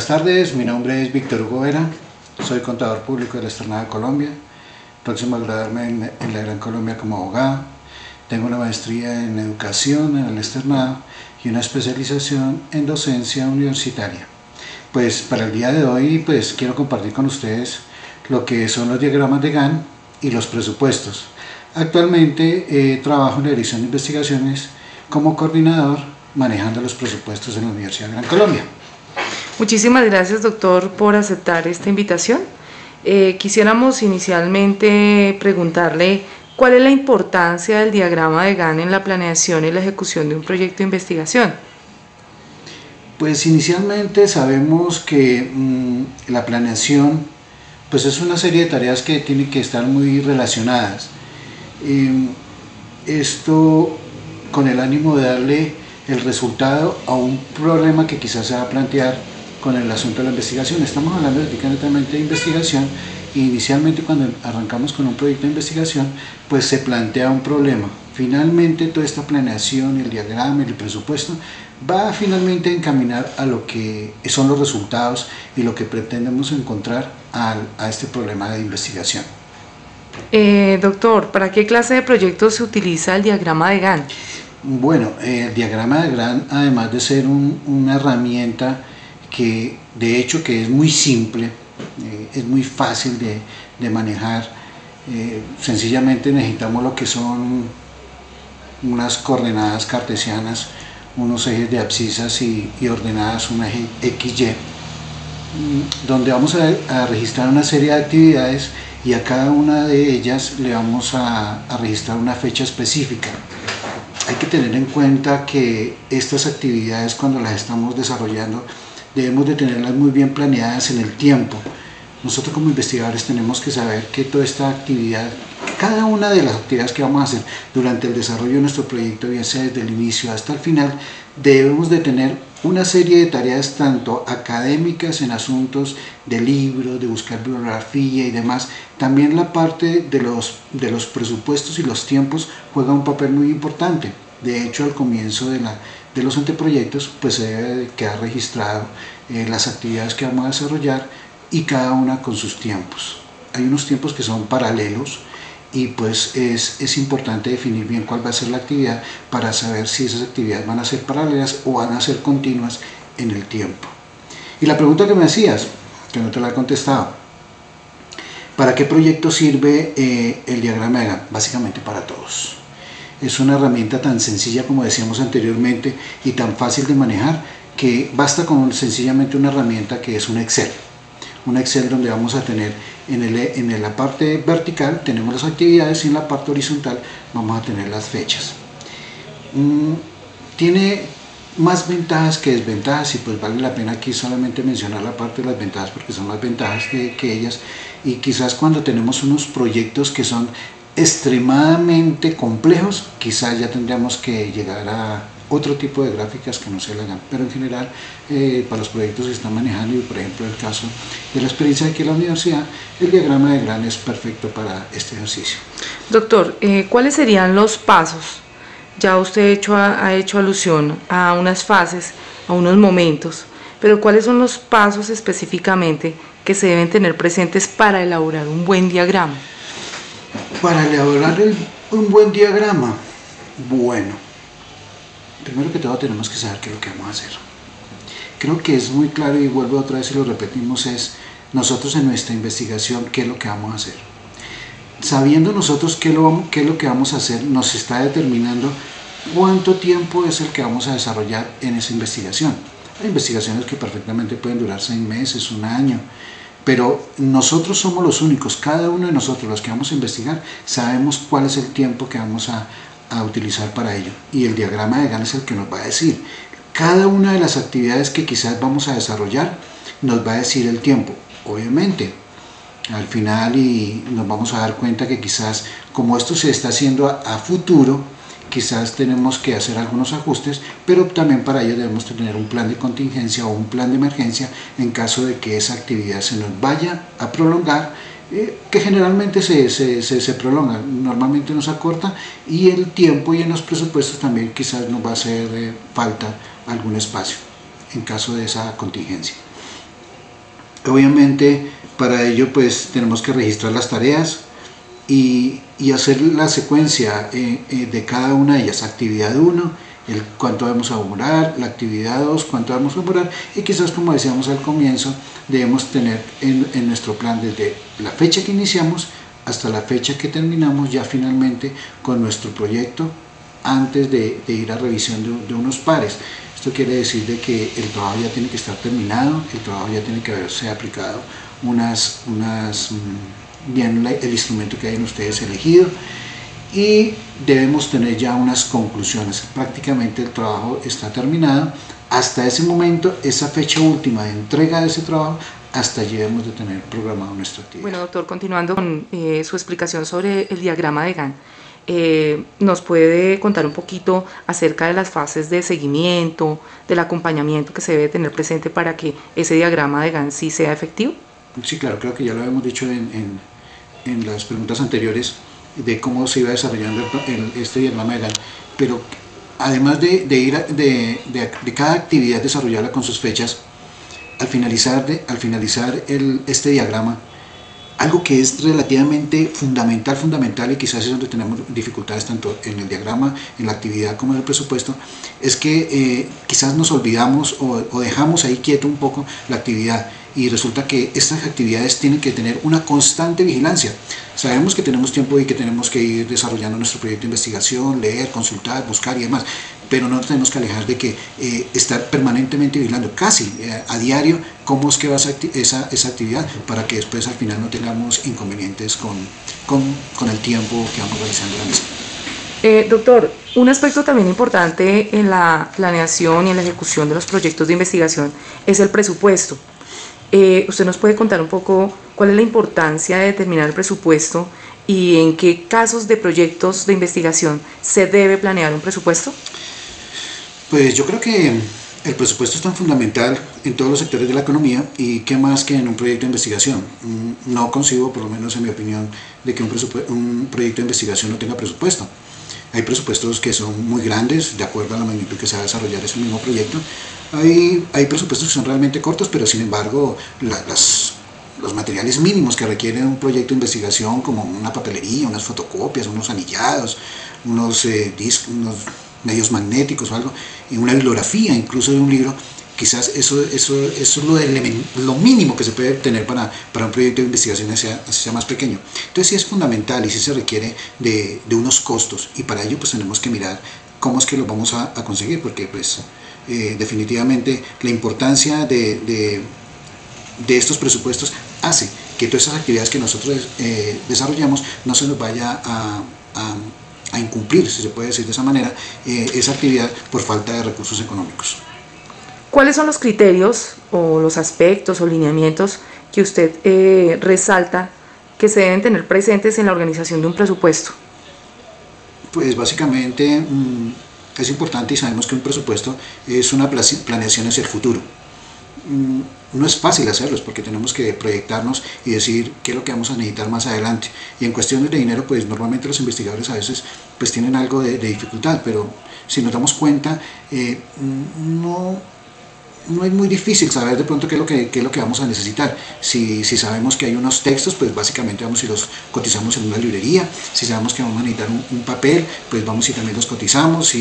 Buenas tardes, mi nombre es Víctor Hugo Vera, soy contador público de la Externado de Colombia, próximo a graduarme en la Gran Colombia como abogado. Tengo una maestría en educación en el Externado y una especialización en docencia universitaria. Pues para el día de hoy quiero compartir con ustedes lo que son los diagramas de Gantt y los presupuestos. Actualmente trabajo en la Dirección de Investigaciones como coordinador manejando los presupuestos en la Universidad de Gran Colombia. Muchísimas gracias, doctor, por aceptar esta invitación. Quisiéramos inicialmente preguntarle cuál es la importancia del diagrama de Gantt en la planeación y la ejecución de un proyecto de investigación. Pues inicialmente sabemos que la planeación es una serie de tareas que tienen que estar muy relacionadas. Esto con el ánimo de darle el resultado a un problema que quizás se va a plantear con el asunto de la investigación. Estamos hablando netamente de investigación e inicialmente cuando arrancamos con un proyecto de investigación pues se plantea un problema. Finalmente toda esta planeación, el diagrama y el presupuesto va finalmente a encaminar a lo que son los resultados y lo que pretendemos encontrar a este problema de investigación. Doctor, ¿para qué clase de proyectos se utiliza el diagrama de Gantt? Bueno, el diagrama de Gantt, además de ser una herramienta que de hecho que es muy simple, es muy fácil de manejar, sencillamente necesitamos lo que son unas coordenadas cartesianas, unos ejes de abscisas y ordenadas, un eje XY, donde vamos a registrar una serie de actividades y a cada una de ellas le vamos a registrar una fecha específica. Hay que tener en cuenta que estas actividades, cuando las estamos desarrollando, debemos de tenerlas muy bien planeadas en el tiempo. Nosotros como investigadores tenemos que saber que toda esta actividad, cada una de las actividades que vamos a hacer durante el desarrollo de nuestro proyecto, bien sea desde el inicio hasta el final, debemos de tener una serie de tareas tanto académicas en asuntos de libros, de buscar bibliografía y demás. También la parte de los presupuestos y los tiempos juega un papel muy importante. De hecho, al comienzo de los anteproyectos pues se debe quedar registrado las actividades que vamos a desarrollar y cada una con sus tiempos. Hay unos tiempos que son paralelos y pues es importante definir bien cuál va a ser la actividad para saber si esas actividades van a ser paralelas o van a ser continuas en el tiempo. Y la pregunta que me hacías, que no te la he contestado, ¿para qué proyecto sirve el diagrama de Gantt? Básicamente para todos. Es una herramienta tan sencilla como decíamos anteriormente y tan fácil de manejar que basta con sencillamente una herramienta que es un Excel. Un Excel donde vamos a tener en la parte vertical tenemos las actividades y en la parte horizontal vamos a tener las fechas. Tiene más ventajas que desventajas y pues vale la pena aquí solamente mencionar la parte de las ventajas porque son más ventajas que ellas, y quizás cuando tenemos unos proyectos que son extremadamente complejos quizás ya tendríamos que llegar a otro tipo de gráficas que no se le hagan, pero en general para los proyectos que están manejando y por ejemplo el caso de la experiencia aquí en la universidad, el diagrama de Gantt es perfecto para este ejercicio. Doctor, ¿cuáles serían los pasos? Ya usted ha hecho alusión a unas fases, a unos momentos, pero ¿cuáles son los pasos específicamente que se deben tener presentes para elaborar un buen diagrama? Para elaborar un buen diagrama, bueno, primero que todo tenemos que saber qué es lo que vamos a hacer. Creo que es muy claro y vuelvo otra vez y lo repetimos, es nosotros en nuestra investigación qué es lo que vamos a hacer. Sabiendo nosotros qué es lo que vamos a hacer, nos está determinando cuánto tiempo es el que vamos a desarrollar en esa investigación. Hay investigaciones que perfectamente pueden durar 6 meses, un año, pero nosotros somos los únicos, cada uno de nosotros los que vamos a investigar, sabemos cuál es el tiempo que vamos a utilizar para ello, y el diagrama de Gantt es el que nos va a decir cada una de las actividades que quizás vamos a desarrollar, nos va a decir el tiempo. Obviamente al final y nos vamos a dar cuenta que quizás como esto se está haciendo a futuro, quizás tenemos que hacer algunos ajustes, pero también para ello debemos tener un plan de contingencia o un plan de emergencia en caso de que esa actividad se nos vaya a prolongar, que generalmente se prolonga, normalmente nos acorta, y el tiempo y en los presupuestos también quizás nos va a hacer falta algún espacio en caso de esa contingencia. Obviamente para ello pues tenemos que registrar las tareas y hacer la secuencia de cada una de ellas. Actividad 1, cuánto vamos a demorar, la actividad 2, cuánto vamos a demorar, y quizás, como decíamos al comienzo, debemos tener en nuestro plan desde la fecha que iniciamos hasta la fecha que terminamos ya finalmente con nuestro proyecto, antes de ir a revisión de unos pares. Esto quiere decir de que el trabajo ya tiene que estar terminado, el trabajo ya tiene que haberse aplicado bien el instrumento que hayan ustedes elegido, y debemos tener ya unas conclusiones. Prácticamente el trabajo está terminado. Hasta ese momento, esa fecha última de entrega de ese trabajo, hasta allí debemos de tener programado nuestra actividad. Bueno, doctor, continuando con su explicación sobre el diagrama de Gantt, ¿nos puede contar un poquito acerca de las fases de seguimiento, del acompañamiento que se debe tener presente para que ese diagrama de Gantt sí sea efectivo? Sí, claro, creo que ya lo habíamos dicho en las preguntas anteriores de cómo se iba desarrollando este diagrama de Gantt, pero además de cada actividad desarrollarla con sus fechas, al finalizar este diagrama, algo que es relativamente fundamental, y quizás es donde tenemos dificultades tanto en el diagrama, en la actividad como en el presupuesto, es que quizás nos olvidamos o dejamos ahí quieto un poco la actividad, y resulta que estas actividades tienen que tener una constante vigilancia. Sabemos que tenemos tiempo y que tenemos que ir desarrollando nuestro proyecto de investigación, leer, consultar, buscar y demás, pero no nos tenemos que alejar de que estar permanentemente vigilando, casi a diario, cómo es que va esa actividad, para que después al final no tengamos inconvenientes con el tiempo que vamos realizando la misma. Doctor, un aspecto también importante en la planeación y en la ejecución de los proyectos de investigación es el presupuesto. ¿Usted nos puede contar un poco cuál es la importancia de determinar el presupuesto y en qué casos de proyectos de investigación se debe planear un presupuesto? Pues yo creo que el presupuesto es tan fundamental en todos los sectores de la economía, y qué más que en un proyecto de investigación. No concibo, por lo menos en mi opinión, de que un proyecto de investigación no tenga presupuesto. Hay presupuestos que son muy grandes, de acuerdo a la magnitud que se va a desarrollar ese mismo proyecto. Hay presupuestos que son realmente cortos, pero sin embargo los materiales mínimos que requiere un proyecto de investigación, como una papelería, unas fotocopias, unos anillados, unos discos, unos medios magnéticos o algo, y una bibliografía incluso de un libro, quizás eso es lo mínimo que se puede tener para un proyecto de investigación sea más pequeño. Entonces sí es fundamental y sí se requiere de unos costos, y para ello pues tenemos que mirar cómo es que lo vamos a conseguir, porque pues definitivamente la importancia de estos presupuestos hace que todas esas actividades que nosotros desarrollamos no se nos vaya a incumplir, si se puede decir de esa manera, esa actividad por falta de recursos económicos. ¿Cuáles son los criterios o los aspectos o lineamientos que usted resalta que se deben tener presentes en la organización de un presupuesto? Pues básicamente es importante, y sabemos que un presupuesto es una planeación hacia el futuro. No es fácil hacerlo, porque tenemos que proyectarnos y decir qué es lo que vamos a necesitar más adelante, y en cuestiones de dinero pues normalmente los investigadores a veces pues tienen algo de dificultad, pero si nos damos cuenta no es muy difícil saber de pronto qué es lo que vamos a necesitar. Si sabemos que hay unos textos, pues básicamente vamos y los cotizamos en una librería. Si sabemos que vamos a necesitar un papel, pues vamos y también los cotizamos.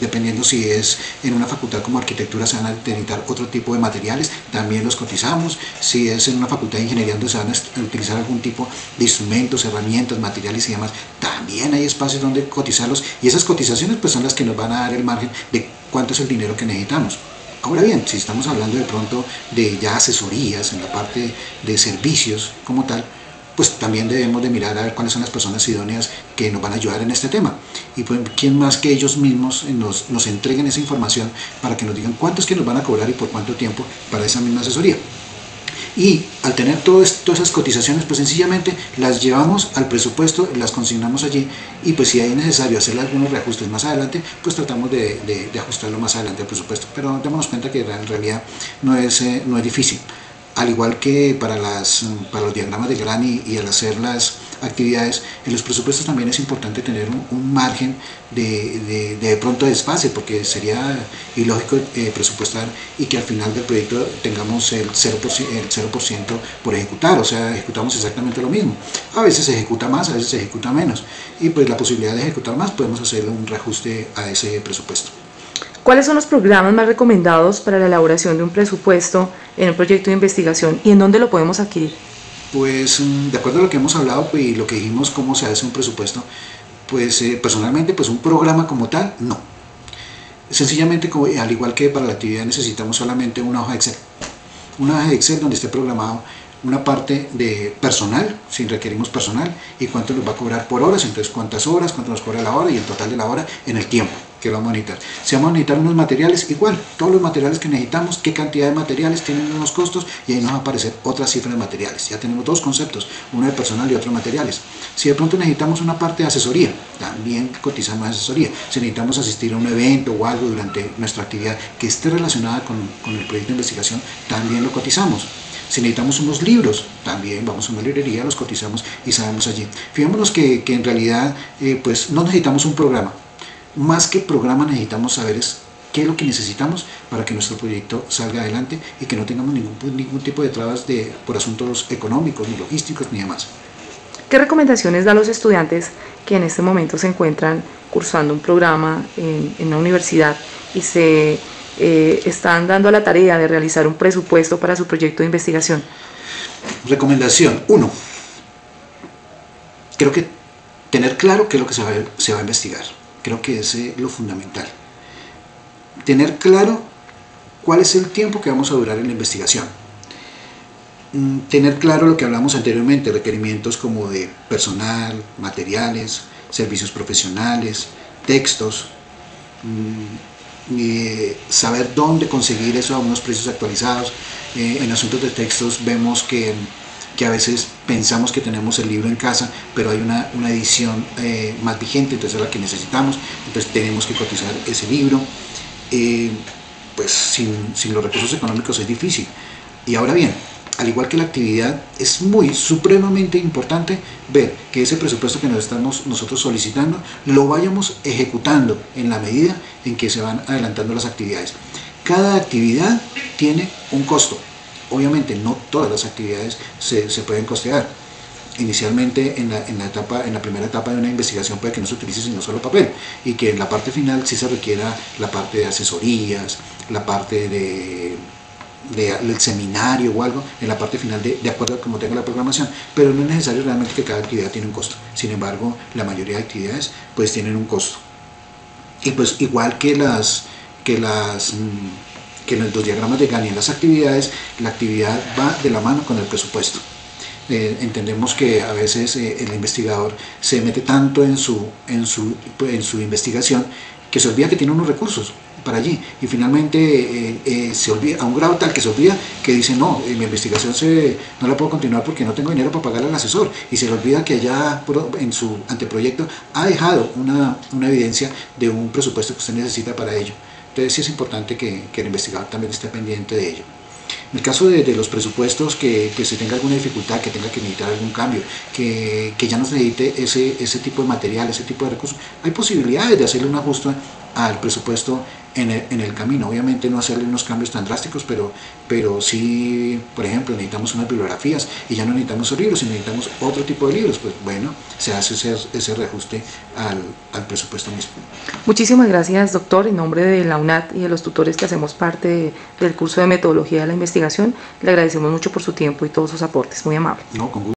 Dependiendo si es en una facultad como arquitectura, se van a necesitar otro tipo de materiales, también los cotizamos. Si es en una facultad de ingeniería donde se van a utilizar algún tipo de instrumentos, herramientas, materiales y demás, también hay espacios donde cotizarlos, y esas cotizaciones pues son las que nos van a dar el margen de cuánto es el dinero que necesitamos. Ahora bien, si estamos hablando de pronto de ya asesorías en la parte de servicios como tal, pues también debemos de mirar a ver cuáles son las personas idóneas que nos van a ayudar en este tema, y pues quién más que ellos mismos nos entreguen esa información para que nos digan cuánto es que nos van a cobrar y por cuánto tiempo para esa misma asesoría. Y al tener todas esas cotizaciones, pues sencillamente las llevamos al presupuesto, las consignamos allí, y pues si hay necesario hacerle algunos reajustes más adelante, pues tratamos de ajustarlo más adelante al presupuesto. Pero démonos cuenta que en realidad no es difícil. Al igual que para los diagramas de Gantt, y al hacer las actividades. En los presupuestos también es importante tener un margen de pronto desfase, porque sería ilógico presupuestar y que al final del proyecto tengamos el 0% por ejecutar, o sea, ejecutamos exactamente lo mismo. A veces se ejecuta más, a veces se ejecuta menos, y pues la posibilidad de ejecutar más podemos hacerle un reajuste a ese presupuesto. ¿Cuáles son los programas más recomendados para la elaboración de un presupuesto en un proyecto de investigación y en dónde lo podemos adquirir? Pues de acuerdo a lo que hemos hablado y lo que dijimos, cómo se hace un presupuesto, pues personalmente pues un programa como tal, no. Sencillamente, al igual que para la actividad, necesitamos solamente una hoja de Excel. Una hoja de Excel donde esté programado una parte de personal, si requerimos personal, y cuánto nos va a cobrar por horas, entonces cuántas horas, cuánto nos cobra la hora y el total de la hora en el tiempo que lo vamos a necesitar. Si vamos a necesitar unos materiales, igual, todos los materiales que necesitamos, qué cantidad de materiales tienen unos costos, y ahí nos va a aparecer otra cifra de materiales. Ya tenemos dos conceptos, uno de personal y otro de materiales. Si de pronto necesitamos una parte de asesoría, también cotizamos asesoría. Si necesitamos asistir a un evento o algo durante nuestra actividad que esté relacionada con el proyecto de investigación, también lo cotizamos. Si necesitamos unos libros, también vamos a una librería, los cotizamos y sabemos allí. Fijémonos que en realidad pues no necesitamos un programa. Más que programa necesitamos saber qué es lo que necesitamos para que nuestro proyecto salga adelante y que no tengamos ningún tipo de trabas por asuntos económicos, ni logísticos, ni demás. ¿Qué recomendaciones da a los estudiantes que en este momento se encuentran cursando un programa en una universidad y se están dando a la tarea de realizar un presupuesto para su proyecto de investigación? Recomendación 1. Creo que tener claro qué es lo que se va a investigar. Creo que es lo fundamental. Tener claro cuál es el tiempo que vamos a durar en la investigación. Tener claro lo que hablamos anteriormente, requerimientos como de personal, materiales, servicios profesionales, textos, saber dónde conseguir eso a unos precios actualizados. En asuntos de textos vemos que a veces pensamos que tenemos el libro en casa, pero hay una edición más vigente, entonces es la que necesitamos, entonces tenemos que cotizar ese libro. Pues sin los recursos económicos es difícil. Y ahora bien, al igual que la actividad, es supremamente importante ver que ese presupuesto que nos estamos nosotros solicitando lo vayamos ejecutando en la medida en que se van adelantando las actividades. Cada actividad tiene un costo. Obviamente no todas las actividades se pueden costear. Inicialmente en la primera etapa de una investigación puede que no se utilice sino solo papel, y que en la parte final sí se requiera la parte de asesorías, la parte del seminario o algo, en la parte final de acuerdo a cómo tenga la programación, pero no es necesario realmente que cada actividad tiene un costo. Sin embargo, la mayoría de actividades pues tienen un costo. Y pues igual que en los diagramas de Gantt y en las actividades, la actividad va de la mano con el presupuesto. Entendemos que a veces el investigador se mete tanto en su investigación que se olvida que tiene unos recursos para allí, y finalmente se olvida, a un grado tal que se olvida que dice no, mi investigación no la puedo continuar porque no tengo dinero para pagarle al asesor, y se le olvida que allá en su anteproyecto ha dejado una evidencia de un presupuesto que usted necesita para ello. Entonces sí es importante que el investigador también esté pendiente de ello. En el caso de los presupuestos, que se tenga alguna dificultad, que tenga que necesitar algún cambio, que ya no se necesite ese tipo de material, ese tipo de recursos, hay posibilidades de hacerle un ajuste al presupuesto en el camino. Obviamente no hacerle unos cambios tan drásticos, pero sí, por ejemplo, necesitamos unas bibliografías y ya no necesitamos esos libros, sino necesitamos otro tipo de libros, pues bueno, se hace ese reajuste al presupuesto mismo. Muchísimas gracias, doctor. En nombre de la UNAT y de los tutores que hacemos parte del curso de metodología de la investigación, le agradecemos mucho por su tiempo y todos sus aportes. Muy amable. No, con gusto.